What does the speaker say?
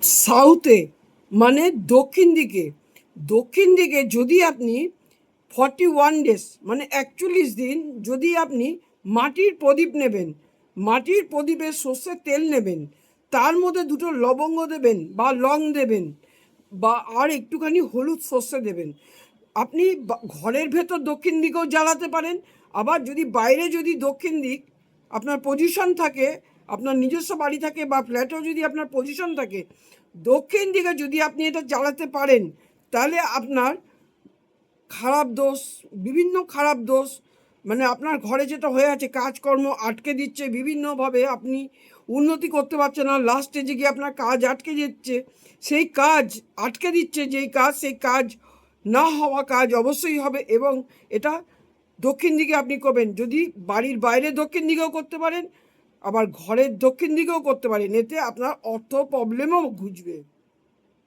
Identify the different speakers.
Speaker 1: সাউথে মানে দক্ষিণ দিকে যদি আপনি 41 ডেজ মানে 41 দিন যদি আপনি মাটির প্রদীপ নেবেন, মাটির প্রদীপে সর্ষের তেল নেবেন, তার মধ্যে দুটো লবঙ্গ দেবেন বা লং দেবেন বা আর একটুখানি হলুদ সর্ষে দেবেন। আপনি ঘরের ভেতর দক্ষিণ দিকেও জ্বালাতে পারেন, আবার যদি বাইরে যদি দক্ষিণ দিক আপনার পজিশন থাকে, আপনার নিজস্ব বাড়ি থাকে বা ফ্ল্যাটেও যদি আপনার পজিশন থাকে, দক্ষিণ দিকে যদি আপনি এটা জ্বালাতে পারেন, তাহলে আপনার খারাপ দোষ, বিভিন্ন খারাপ দোষ, মানে আপনার ঘরে যেটা হয়ে আছে কাজকর্ম আটকে দিচ্ছে, বিভিন্নভাবে আপনি উন্নতি করতে পারছেন না, লাস্ট স্টেজে গিয়ে আপনার কাজ আটকে যাচ্ছে, সেই কাজ আটকে দিচ্ছে যেই কাজ, সেই কাজ না হওয়া কাজ অবশ্যই হবে। এবং এটা দক্ষিণ দিকে আপনি করবেন, যদি বাড়ির বাইরে দক্ষিণ দিকেও করতে পারেন, আবার ঘরের দক্ষিণ দিকেও করতে পারেন, এতে আপনার অর্থ প্রবলেমও ঘুচবে।